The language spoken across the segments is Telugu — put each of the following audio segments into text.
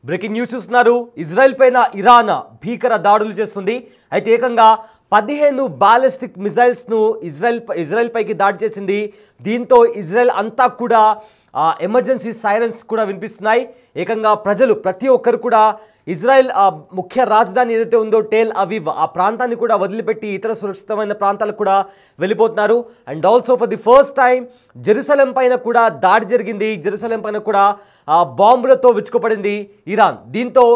బ్రేకింగ్ న్యూస్ చూస్తున్నారు. ఇజ్రాయెల్ పైన ఇరాన్ భీకర దాడులు చేస్తుంది. అయితే ఏకంగా 15 బాలిస్టిక్ మిజైల్స్ను ఇజ్రాయెల్ పైకి దాడి చేసింది. దీంతో ఇజ్రాయెల్ అంతా కూడా ఎమర్జెన్సీ సైరన్స్ కూడా వినిపిస్తున్నాయి. ఏకంగా ప్రజలు ప్రతి ఒక్కరు కూడా ఇజ్రాయెల్ ముఖ్య రాజధాని ఏదైతే ఉందో టెల్ అవీవ్ ఆ ప్రాంతాన్ని కూడా వదిలిపెట్టి ఇతర సురక్షితమైన ప్రాంతాలకు కూడా వెళ్ళిపోతున్నారు. And also for the first time Jerusalem పైన కూడా దాడి జరిగింది. జెరూసలేం పైన కూడా బాంబులతో విచ్చుకోపడింది ఇరాన్. దీంతో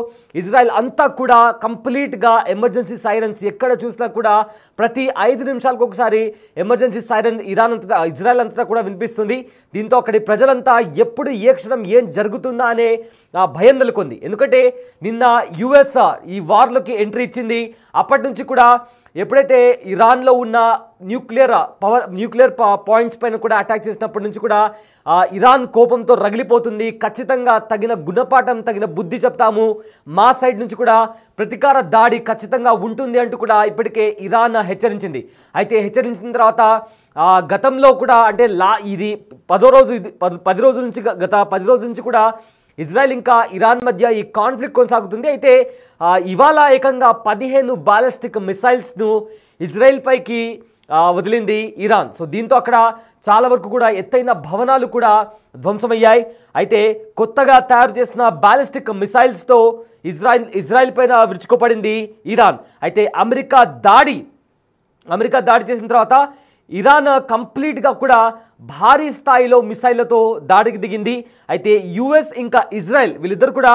ఇజ్రాయెల్ అంతా కూడా కంప్లీట్గా ఎమర్జెన్సీ సైరన్స్ ఎక్కడ చూసినా కూడా ప్రతి 5 నిమిషాలకు ఒకసారి ఎమర్జెన్సీ సైరన్ ఇజ్రాయెల్ అంతటా కూడా వినిపిస్తుంది. దీంతో అక్కడి ప్రజలంతా ఎప్పుడు ఏ క్షణం ఏం జరుగుతుందా అనే భయం నెలకొంది. ఎందుకంటే నిన్న యుఎస్ ఈ వార్లోకి ఎంట్రీ ఇచ్చింది. అప్పటి నుంచి కూడా ఎప్పుడైతే ఇరాన్లో ఉన్న న్యూక్లియర్ పాయింట్స్ పైన కూడా అటాక్ చేసినప్పటి నుంచి కూడా ఇరాన్ కోపంతో రగిలిపోతుంది. ఖచ్చితంగా తగిన గుణపాఠం తగిన బుద్ధి చెప్తాము, మా సైడ్ నుంచి కూడా ప్రతీకార దాడి ఖచ్చితంగా ఉంటుంది అంటూ కూడా ఇప్పటికే ఇరాన్ హెచ్చరించింది. అయితే హెచ్చరించిన తర్వాత గతంలో కూడా అంటే ఇది 10 రోజుల నుంచి గత 10 రోజుల నుంచి కూడా ఇజ్రాయెల్ ఇంకా ఇరాన్ మధ్య ఈ కాన్ఫ్లిక్ట్ కొనసాగుతుంది. అయితే ఇవాళ ఏకంగా 15 బాలిస్టిక్ మిసైల్స్ను ఇజ్రాయెల్ పైకి వదిలింది ఇరాన్. సో దీంతో అక్కడ చాలా వరకు కూడా ఎత్తైన భవనాలు కూడా ధ్వంసమయ్యాయి. అయితే కొత్తగా తయారు చేసిన బాలిస్టిక్ మిసైల్స్తో ఇజ్రాయెల్ పైన విరుచుకుపడింది ఇరాన్. అయితే అమెరికా దాడి చేసిన తర్వాత ఇరాన్ కంప్లీట్గా కూడా భారీ స్థాయిలో మిసైళ్లతో దాడికి దిగింది. అయితే యుఎస్ ఇంకా ఇజ్రాయెల్ వీళ్ళిద్దరు కూడా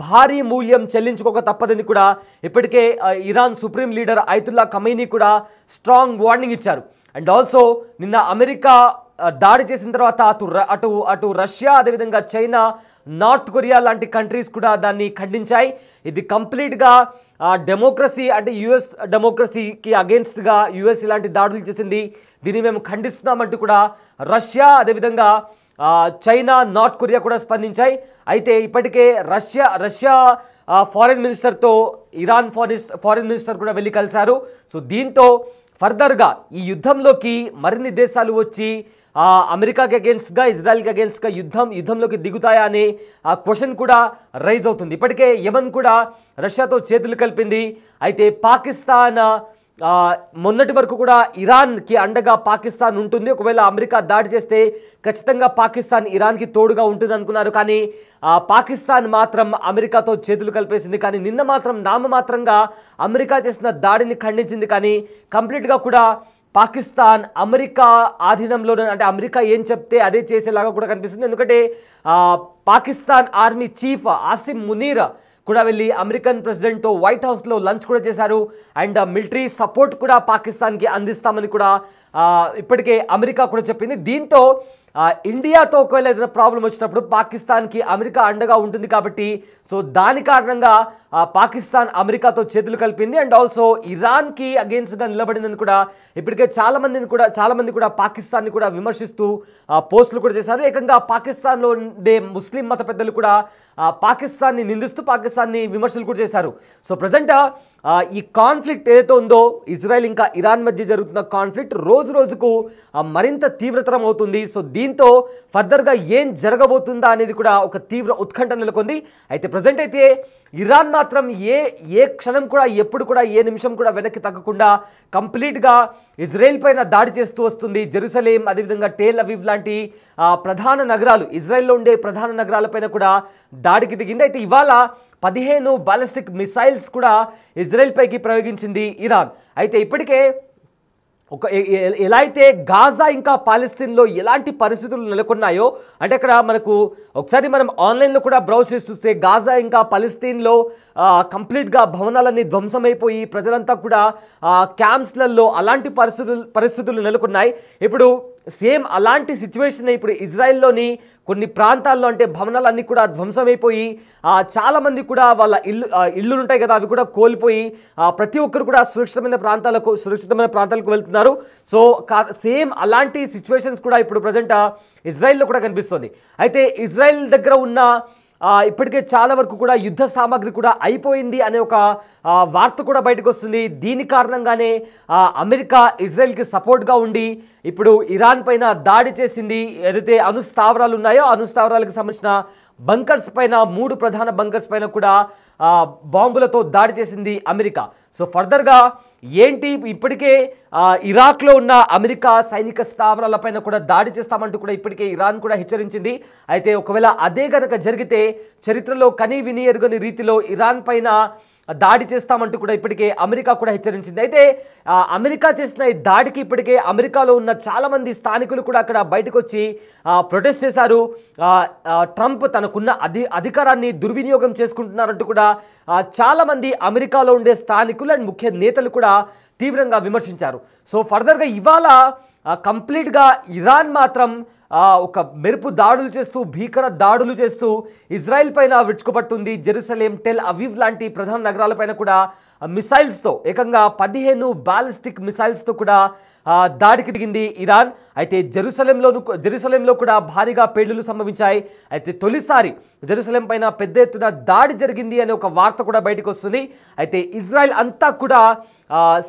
భారీ మూల్యం చెల్లించుకోక తప్పదని కూడా ఇప్పటికే ఇరాన్ సుప్రీం లీడర్ అయతుల్లా ఖమైనీ కూడా స్ట్రాంగ్ వార్నింగ్ ఇచ్చారు. అండ్ ఆల్సో నిన్న అమెరికా దాడి చేసిన తర్వాత అటు రష్యా, అదేవిధంగా చైనా, నార్త్ కొరియా లాంటి కంట్రీస్ కూడా దాన్ని ఖండించాయి. ఇది కంప్లీట్గా డెమోక్రసీ అంటే యుఎస్ డెమోక్రసీకి అగేన్స్ట్గా యుఎస్ ఇలాంటి దాడులు చేసింది, దీన్ని మేము ఖండిస్తున్నామంటూ కూడా రష్యా, అదేవిధంగా చైనా, నార్త్ కొరియా కూడా స్పందించాయి. అయితే ఇప్పటికే రష్యా ఫారిన్ మినిస్టర్తో ఇరాన్ ఫారిన్ మినిస్టర్ కూడా వెళ్ళి కలిశారు. సో దీంతో ఫర్దర్గా ఈ యుద్ధంలోకి మరిన్ని దేశాలు వచ్చి అమెరికాకి అగేన్స్ట్గా ఇజ్రాయెల్కి అగేన్స్ట్గా యుద్ధంలోకి దిగుతాయా అనే క్వశ్చన్ కూడా రైజ్ అవుతుంది. ఇప్పటికే యెమెన్ కూడా రష్యాతో చేతులు కలిపింది. అయితే పాకిస్తాన్ మొన్నటి వరకు కూడా ఇరాన్కి అండగా పాకిస్తాన్ ఉంటుంది. ఒకవేళ అమెరికా దాడి చేస్తే ఖచ్చితంగా పాకిస్తాన్ ఇరాన్కి తోడుగా ఉంటుంది అనుకున్నారు. కానీ పాకిస్తాన్ మాత్రం అమెరికాతో చేతులు కలిపేసింది. కానీ నిన్న మాత్రం నామమాత్రంగా అమెరికా చేసిన దాడిని ఖండించింది. కానీ కంప్లీట్గా కూడా పాకిస్తాన్ అమెరికా ఆధీనంలోనే అంటే అమెరికా ఏం చెప్తే అదే చేసేలాగా కూడా కనిపిస్తుంది. ఎందుకంటే పాకిస్తాన్ ఆర్మీ చీఫ్ ఆసిమ్ మునీర్ కూడా వెళ్ళి అమెరికన్ ప్రెసిడెంట్తో వైట్ హౌస్లో లంచ్ కూడా చేశారు. అండ్ మిలిటరీ సపోర్ట్ కూడా పాకిస్తాన్కి అందిస్తామని కూడా ఇప్పటికే అమెరికా కూడా చెప్పింది. దీంతో ఇండియాతో ఒకవేళ ఏదైనా ప్రాబ్లం వచ్చినప్పుడు పాకిస్తాన్కి అమెరికా అండగా ఉంటుంది కాబట్టి సో దాని కారణంగా పాకిస్తాన్ అమెరికాతో చేతులు కలిపింది. అండ్ ఆల్సో ఇరాన్కి అగేన్స్ట్గా నిలబడిందని కూడా ఇప్పటికే చాలామంది కూడా పాకిస్తాన్ని కూడా విమర్శిస్తూ పోస్టులు కూడా చేశారు. ఏకంగా పాకిస్తాన్లో ఉండే ముస్లిం మత పెద్దలు కూడా పాకిస్తాన్ని నిందిస్తూ పాకిస్తాన్ని విమర్శలు కూడా చేశారు. సో ప్రజెంట్ ఈ కాన్ఫ్లిక్ట్ ఏదైతే ఉందో ఇజ్రాయెల్ ఇంకా ఇరాన్ మధ్య జరుగుతున్న కాన్ఫ్లిక్ట్ రోజు రోజుకు మరింత తీవ్రతరం అవుతుంది. సో దీంతో ఫర్దర్గా ఏం జరగబోతుందా అనేది కూడా ఒక తీవ్ర ఉత్కంఠ నెలకొంది. అయితే ప్రజెంట్ అయితే ఇరాన్ మాత్రం ఏ క్షణం కూడా ఎప్పుడు కూడా ఏ నిమిషం కూడా వెనక్కి తగ్గకుండా కంప్లీట్గా ఇజ్రాయెల్ పైన దాడి చేస్తూ వస్తుంది. జెరూసలేం, అదేవిధంగా టెల్ అవీవ్ లాంటి ప్రధాన నగరాలు, ఇజ్రాయెల్లో ఉండే ప్రధాన నగరాలపైన కూడా దాడికి దిగింది. అయితే ఇవాళ 15 బాలిస్టిక్ మిసైల్స్ కూడా ఇజ్రాయెల్ పైకి ప్రయోగించింది ఇరాన్. అయితే ఇప్పటికే ఎలా అయితే గాజా ఇంకా పాలస్తీన్లో ఎలాంటి పరిస్థితులు నెలకొన్నాయో అంటే అక్కడ మనకు ఒకసారి మనం ఆన్లైన్లో కూడా బ్రౌజ్ చేసి చూస్తే గాజా ఇంకా పాలస్తీన్లో కంప్లీట్గా భవనాలన్నీ ధ్వంసమైపోయి ప్రజలంతా కూడా క్యాంప్స్లలో అలాంటి పరిస్థితులు నెలకొన్నాయి. ఇప్పుడు సేమ్ అలాంటి సిచ్యువేషన్ ఇప్పుడు ఇజ్రాయెల్లోని కొన్ని ప్రాంతాల్లో అంటే భవనాలన్నీ కూడా ధ్వంసమైపోయి చాలామంది కూడా వాళ్ళ ఇల్లులు ఉంటాయి కదా అవి కూడా కోల్పోయి ప్రతి ఒక్కరు కూడా సురక్షితమైన ప్రాంతాలకు వెళ్తున్నారు. సో సేమ్ అలాంటి సిచ్యువేషన్స్ కూడా ఇప్పుడు ప్రజెంట్ ఇజ్రాయెల్లో కూడా కనిపిస్తుంది. అయితే ఇజ్రాయెల్ దగ్గర ఉన్న ఇప్పటికే చాలా వరకు కూడా యుద్ధ సామాగ్రి కూడా అయిపోయింది అనే ఒక వార్త కూడా బయటకు వస్తుంది. దీని కారణంగానే అమెరికా ఇజ్రాయెల్కి సపోర్ట్గా ఉండి ఇప్పుడు ఇరాన్ పైన దాడి చేసింది. ఏదైతే అణుస్థావరాలు ఉన్నాయో అణుస్థావరాలకు సంబంధించిన బంకర్స్ పైన 3 ప్రధాన బంకర్స్ పైన కూడా బాంబులతో దాడి చేసింది అమెరికా. సో ఫర్దర్గా ఏంటి ఇప్పటికే ఇరాక్లో ఉన్న అమెరికా సైనిక స్థావరాలపైన కూడా దాడి చేస్తామంటూ కూడా ఇప్పటికే ఇరాన్ కూడా హెచ్చరించింది. అయితే ఒకవేళ అదే గనక జరిగితే చరిత్రలో కనీ విని ఎరుగని రీతిలో ఇరాన్ పైన దాడి చేస్తామంటూ కూడా ఇప్పటికే అమెరికా కూడా హెచ్చరించింది. అయితే అమెరికా చేసిన ఈ దాడికి ఇప్పటికే అమెరికాలో ఉన్న చాలామంది స్థానికులు కూడా అక్కడ బయటకు వచ్చి ప్రొటెస్ట్ చేశారు. ట్రంప్ తనకున్న అధికారాన్ని దుర్వినియోగం చేసుకుంటున్నారంటూ కూడా చాలామంది అమెరికాలో ఉండే స్థానికులు అండ్ ముఖ్య నేతలు కూడా తీవ్రంగా విమర్శించారు. సో ఫర్దర్గా ఇవాళ కంప్లీట్గా ఇరాన్ మాత్రం ఒక మెరుపు దాడులు చేస్తూ భీకర దాడులు చేస్తూ ఇజ్రాయెల్ పైన విరుచుకుపడుతుంది. జెరూసలేం, టెల్ అవీవ్ లాంటి ప్రధాన నగరాలపైన కూడా మిసైల్స్తో ఏకంగా 15 బాలిస్టిక్ మిసైల్స్తో కూడా దాడికి దిగింది ఇరాన్. అయితే జెరూసలేంలో కూడా భారీగా పేలుళ్లు సంభవించాయి. అయితే తొలిసారి జెరూసలేం పైన పెద్ద ఎత్తున దాడి జరిగింది అనే ఒక వార్త కూడా బయటకు వస్తుంది. అయితే ఇజ్రాయెల్ అంతా కూడా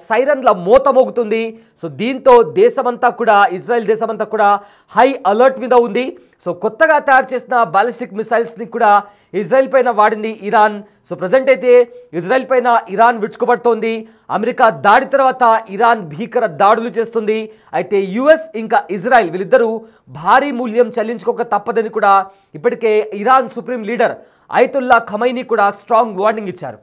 సైరన్ల మోత మోగుతుంది. సో దీంతో ఇజ్రాయెల్ దేశమంతా కూడా హై అలర్ట్ మీద ఉంది. సో కొత్తగా తయారు చేసిన బాలిస్టిక్ మిసైల్స్ని కూడా ఇజ్రాయెల్ పైన వాడింది ఇరాన్. సో ప్రజెంట్ అయితే ఇజ్రాయెల్ పైన ఇరాన్ విరుచుకుపడుతోంది. అమెరికా దాడి తర్వాత ఇరాన్ భీకర దాడులు చేస్తుంది. అయితే యుఎస్ ఇంకా ఇజ్రాయెల్ వీళ్ళిద్దరూ భారీ మూల్యం చెల్లించుకోక తప్పదని కూడా ఇప్పటికే ఇరాన్ సుప్రీం లీడర్ అయతుల్లా ఖమైనీ కూడా స్ట్రాంగ్ వార్నింగ్ ఇచ్చారు.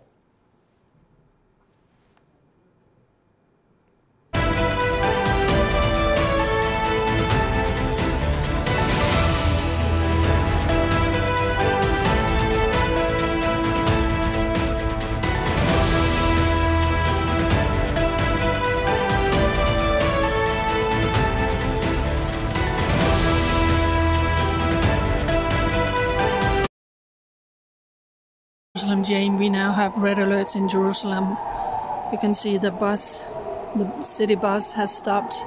Jerusalem, Jane, we now have red alerts in Jerusalem. You can see the city bus has stopped.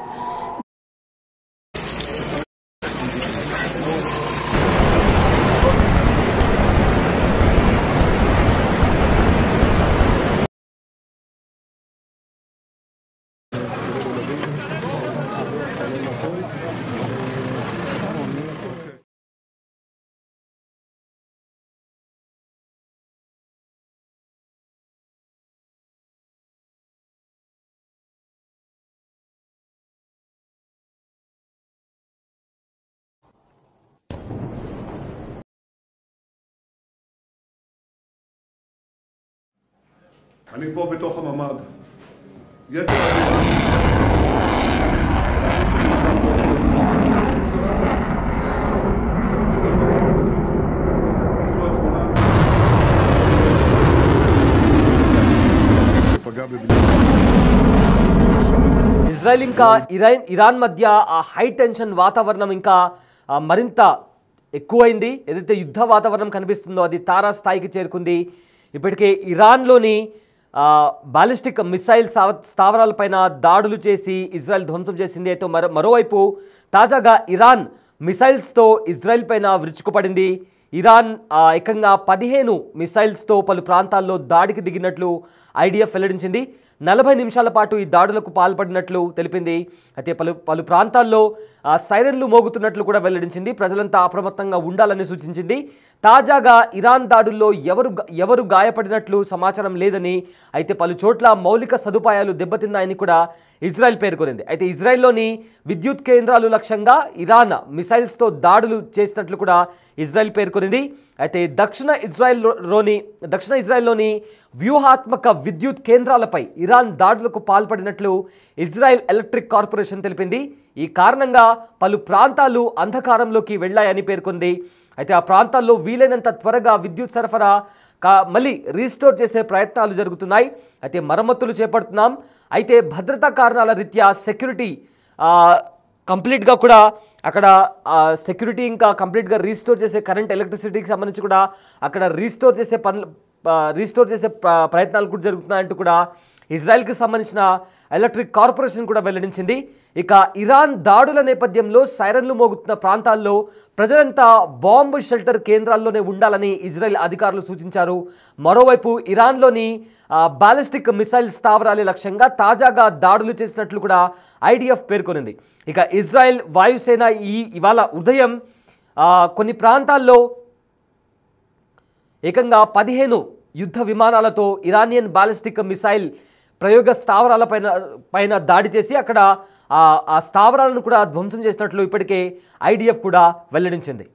אני פה בתוך הממ"ד. יתר Israel ఇంకా ఇరాన్ మధ్య ఆ హై టెన్షన్ వాతావరణం ఇంకా మరింత ఎక్కువైంది. ఏదైతే యుద్ధ వాతావరణం కనిపిస్తుందో అది తారా స్థాయికి చేరుకుంది. ఇప్పటికే ఇరాన్లోని బాలిస్టిక్ మిసైల్ స్థావరాలపైన దాడులు చేసి ఇజ్రాయెల్ ధ్వంసం చేసింది. అయితే మరోవైపు తాజాగా ఇరాన్ మిసైల్స్తో ఇజ్రాయెల్ పైన విరుచుకుపడింది. ఇరాన్ ఏకంగా 15 మిసైల్స్తో పలు ప్రాంతాల్లో దాడికి దిగినట్లు ఐడిఎఫ్ వెల్లడించింది. 40 నిమిషాల పాటు ఈ దాడులకు పాల్పడినట్లు తెలిపింది. అయితే పలు ప్రాంతాల్లో సైరన్లు మోగుతున్నట్లు కూడా వెల్లడించింది. ప్రజలంతా అప్రమత్తంగా ఉండాలని సూచించింది. తాజాగా ఇరాన్ దాడుల్లో ఎవరు గాయపడినట్లు సమాచారం లేదని, అయితే పలు చోట్ల మౌలిక సదుపాయాలు దెబ్బతిన్నాయని కూడా ఇజ్రాయెల్ పేర్కొనింది. అయితే ఇజ్రాయెల్లోని విద్యుత్ కేంద్రాలు లక్ష్యంగా ఇరాన్ మిసైల్స్తో దాడులు చేసినట్లు కూడా ఇజ్రాయెల్ పేర్కొనింది. అయితే దక్షిణ ఇజ్రాయెల్లోని వ్యూహాత్మక విద్యుత్ కేంద్రాలపై ఇరాన్ దాడులకు పాల్పడినట్లు ఇజ్రాయెల్ ఎలక్ట్రిక్ కార్పొరేషన్ తెలిపింది. ఈ కారణంగా పలు ప్రాంతాలు అంధకారంలోకి వెళ్లాయని పేర్కొంది. అయితే ఆ ప్రాంతాల్లో వీలైనంత త్వరగా విద్యుత్ సరఫరా మళ్ళీ రీస్టోర్ చేసే ప్రయత్నాలు జరుగుతున్నాయి. అయితే మరమ్మతులు చేపడుతున్నాం. అయితే భద్రతా కారణాల రీత్యా సెక్యూరిటీ కంప్లీట్గా కూడా అక్కడ సెక్యూరిటీ ఇంకా కంప్లీట్గా రీస్టోర్ చేసే కరెంట్ ఎలక్ట్రిసిటీకి సంబంధించి కూడా అక్కడ రీస్టోర్ చేసే ప్రయత్నాలు కూడా జరుగుతున్నాయంటూ కూడా ఇజ్రాయెల్కి సంబంధించిన ఎలక్ట్రిక్ కార్పొరేషన్ కూడా వెల్లడించింది. ఇక ఇరాన్ దాడుల నేపథ్యంలో సైరన్లు మోగుతున్న ప్రాంతాల్లో ప్రజలంతా బాంబు షెల్టర్ కేంద్రాల్లోనే ఉండాలని ఇజ్రాయెల్ అధికారులు సూచించారు. మరోవైపు ఇరాన్లోని బాలిస్టిక్ మిసైల్ స్థావరాల లక్ష్యంగా తాజాగా దాడులు చేసినట్లు కూడా ఐడిఎఫ్ పేర్కొనింది. ఇక ఇజ్రాయెల్ వాయుసేన ఇవాళ ఉదయం కొన్ని ప్రాంతాల్లో ఏకంగా 15 యుద్ధ విమానాలతో ఇరానియన్ బాలిస్టిక్ మిసైల్ ప్రయోగ స్థావరాల పైన దాడి చేసి అక్కడ ఆ స్థావరాలను కూడా ధ్వంసం చేసినట్లు ఇప్పటికే ఐడిఎఫ్ కూడా వెల్లడించింది.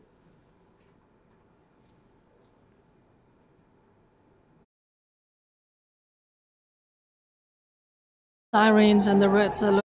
Sirens and the red alert.